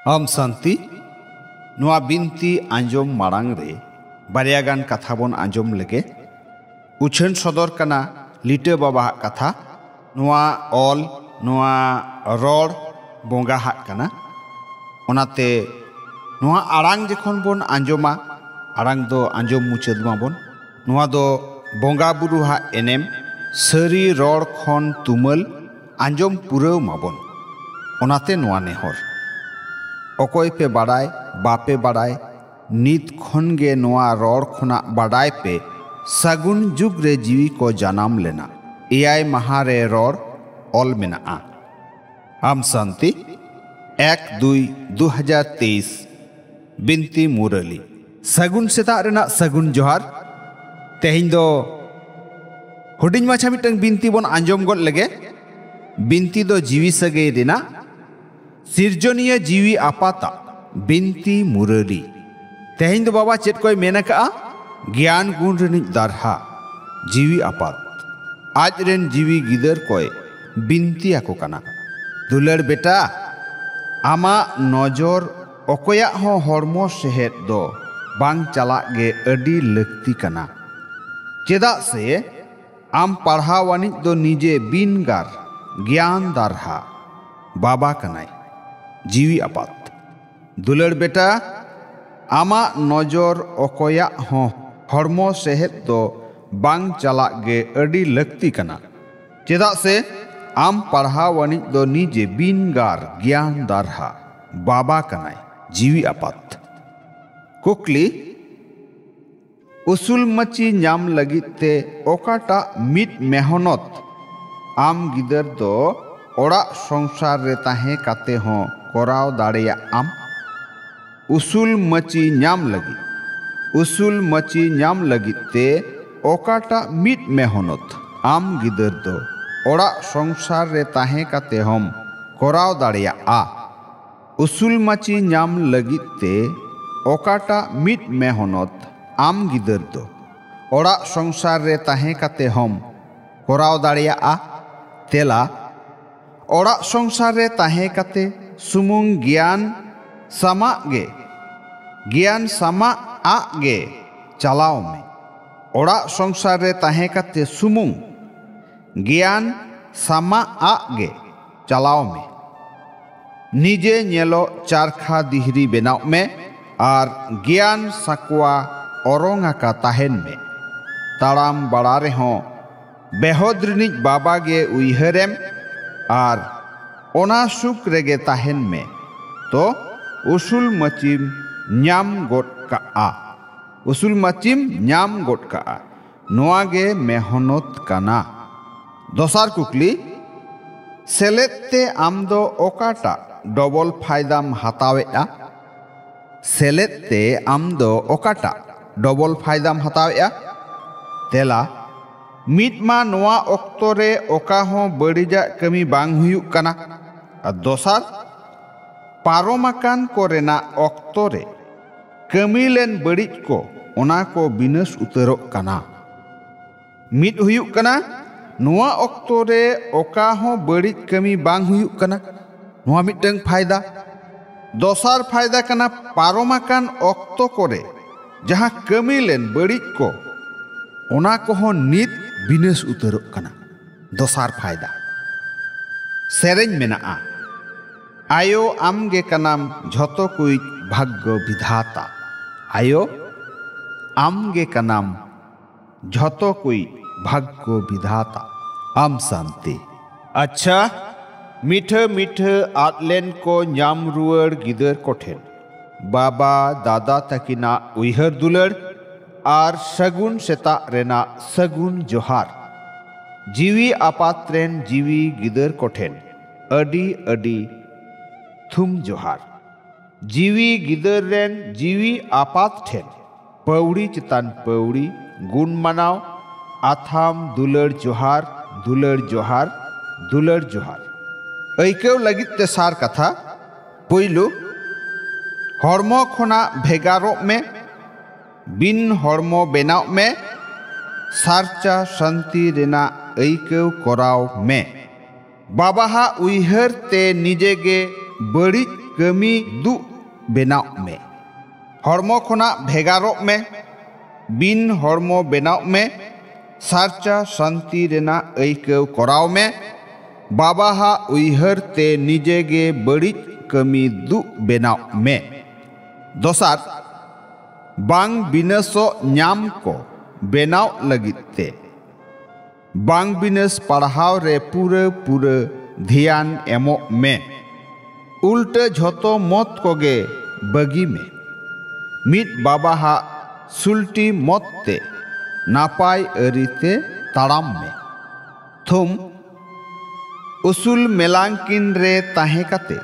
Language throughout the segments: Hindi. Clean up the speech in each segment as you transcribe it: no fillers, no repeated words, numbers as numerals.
आम शांति नुआ बिनती आंजम मारांग रे बारियागान कथा बन आंजम लगे उछन सदर कना लिटे बाबा कथा नुआ ऑल नुआ रोड बोंगा हाक कना ओनाते नुआ आड़ांग जखन बन आंजमा आड़ांग दो आंजम मुचाद माबन नुआ दो बोंगा बुरु हा एनेम सरी रोड खन तुमल आंजम पुरव माबन ओनाते नुआ नेहर अकय पे बाडाय बापे बाडाय नित खन गे नोआ रोड खना बाडाय पे सगुन जुग रे जीवी को जनाम लेना एआई माहा रे रोड ऑल मेना आम शांति 1-2-2023 बिनती मुरली सगुन सेता रेना सगुन जोहार तेहिं दो हुडिंग माछा मिटंग बिनती बन आंजम गद लगे बिनती दो जीवी सगे रेना सिरजनीय जीवी आपाता बिनती मुरली तेहिं दो बाबा चेत कोई मेना का ज्ञान गुण रनिज दारहा जीवी आपात आज रेन जीवी गिदर कोई बिनती आको कना दुलर बेटा आमा नजर अकोया हो हरमो सेहेद दो बांग चला गे अडी लक्ति कना चेदा से आम पढ़ावानिज दो निजे बिनगार ज्ञान दारहा बाबा कनाय जीवी आपात दुलर बेटा आमा नजर अकोया हो हरमो सेहेद दो बांग चला गे अडी लक्ति कना चेदा से आम पढ़ावानिज दो निजे बिनगार ज्ञान दारहा बाबा कनाय जीवी आपात कुकली उसूल मची नाम लगिते ओकाटा मिट मेहनत आम गिदर दो ओड़ा संसार रे ताहे काते हो कोराव दाड़ेया आम उसूल मची नाम लगिते ओकाटा मिट मेहनत आम गिदर दो ओड़ा संसार रे ताहे काते हम कोराव दाड़ेया उसूल मची नाम लगिते ओकाटा मिट मेहनत आम गिदर दो ओड़ा संसार रे ताहे काते हम कोराव दाड़ेया तेला ओड़ा संसार रे ताहे काते सुमुंग ज्ञान सामा गे चलाओ में ओड़ा संसार रे ताहे काते सुमुंग ज्ञान सामा गे चलाओ में निजे नेलो चारखा दिहरी बेनाव में और ज्ञान साकुआ ओरोंगा का ताहेन में ताड़ाम बड़ा रे हों बेहोद्रनिज बाबा गे उइहरेम और ओना सुख रेगे ताहेन में तो उसूल मचिम न्याम गोट का नोआ गे मेहनत काना दोसार कुकली सेलेते आम दो ओकाटा डबल फायदाम हतावेआ तेला मिटमा नोआ ओक्तोरे ओका हो बड़ीजा कमी बांग हुयुक काना और दोसार पारोमाकान को रेना ओक्तोरे कमी लेन बड़ीज को ओना को बिनस उतरोक काना मिट हुयुक काना नोआ ओक्तोरे ओका हो बड़ीज कमी बांग हुयुक काना नोआ मिटंग फायदा दोसार फायदा काना पारोमाकान ओक्तो कोरे जहां कमी लेन बड़ीज को ओना को हो नित बिनस उतरोक काना दोसार फायदा सेरेंज मेना आयो आमगे कनाम झतो कुछ भाग्य विधाता आयो आमगे कनाम झतो कुछ भाग्य विधाता आम शांति अच्छा मीठ आटलेन को नाम रुआर गिदर कोठेन बाबा दादा तकिना उइहर दुलर आर सगुन सेता रेना सगुन जोहार जीवी आपात्रेन जीवी गिदर कोठेन अडी अडी थुम जोहार जीवी गिदर रेन जीवी आपात ठेन पौड़ी चितान पौड़ी गुण मनाव आथाम दुलर जोहार ऐकेव लगित ते सार कथा पुइलु हरमो खना भेगारो में बिन हरमो बेनाव में सारचा शांति रेना ऐकेव कोराव में बाबा हा उइहर ते निजे गे बड़ी कमी दु बेनाव में हरमो खना भेगारोग में बिन हरमो बेनाव में सारचा शांति रेना ऐकव कराव में बाबा हा उइहर ते निजे गे बड़ी कमी दु बेनाव में दोसार बांग बिनसो न्याम को बेनाव लगिते बांग बिनस पढ़ाव रे पूरे पूरे ध्यान एमो में उल्टे झोतो मत कोगे बगी में मित बाबा हा सुल्टी मत ते नापाय अरीते ताड़ाम में थुम उसूल मेलांकिन रे ताहे काते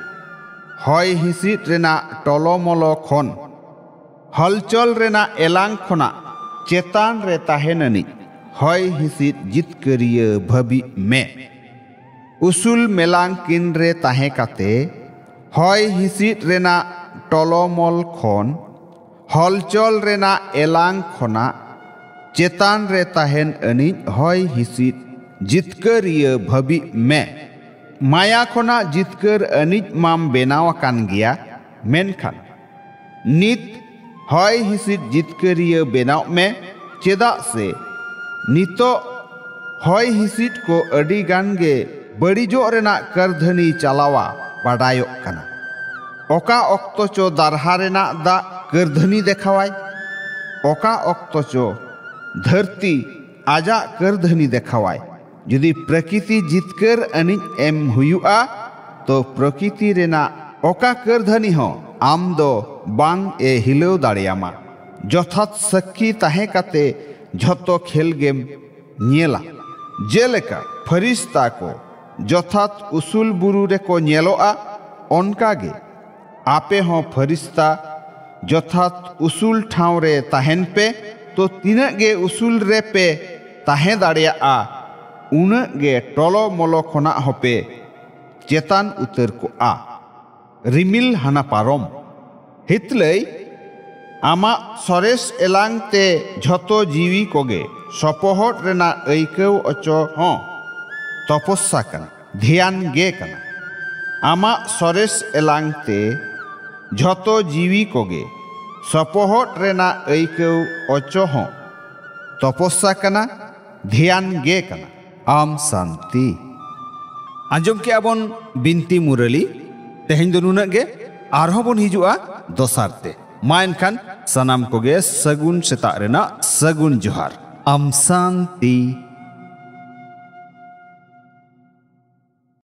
हय हिसिट रेना टलोमलो खन हलचल रेना एलांग खना चेतान रे ताहेननी हय हिसिट जितकरिय भबी में उसूल मेलांकिन रे ताहे काते हय हिसिट रेना टलोमल खन हलचल रेना एलांग खना चेतान रे ताहेन अनी हय हिसिट जितकरिय भबी में माया खना जितकर अनिज माम बेनाव कान गया मेनखान नित हय हिसिट जितकरिय बेनाव में चेदा से नितो हय हिसिट को अडी गान गे बड़ीजो रेना करधनी चलावा बाडायो कना ओका ऑक्तो चो दारहा रेना दा करधनी देखावाय ओका ऑक्तो चो धरती आजा करधनी देखावाय यदि प्रकृति जितकर अनिज एम हुयुआ तो प्रकृति रेना ओका करधनी हो आम दो बांग ए हिलो दाड़ियामा जथात सखी ताहे काते झतो खेल गेम नेला जेलेका फरिश्ता को जथात उसूल बुरु रे को नेलोआ ओनकागे आपे हो फरिश्ता जथात उसूल ठाव रे ताहेन पे तो तीना गे उसूल रे पे ताहे दाड़िया उन्ना गे टलो मलो खना होपे चेतान उतर को रिमिल हाना पारम हितलई आमा सरेस एलांग ते झतो जीवी कोगे सपोहट रेना ऐकव अचो हो तपस्या कना ध्यान गे कना आमा सरेस एलांग ते झतो जीवी कोगे सपोहट रेना ऐकव अचो हो तपस्या कना ध्यान गे कना आम शांति आंजम के आबन बिनती मुरली तेहें दो नुना गे आरहो बन हिजुआ दोसारते मा एनखान सनाम कोगे सगुन सेता रेना सगुन जोहार आम शांति।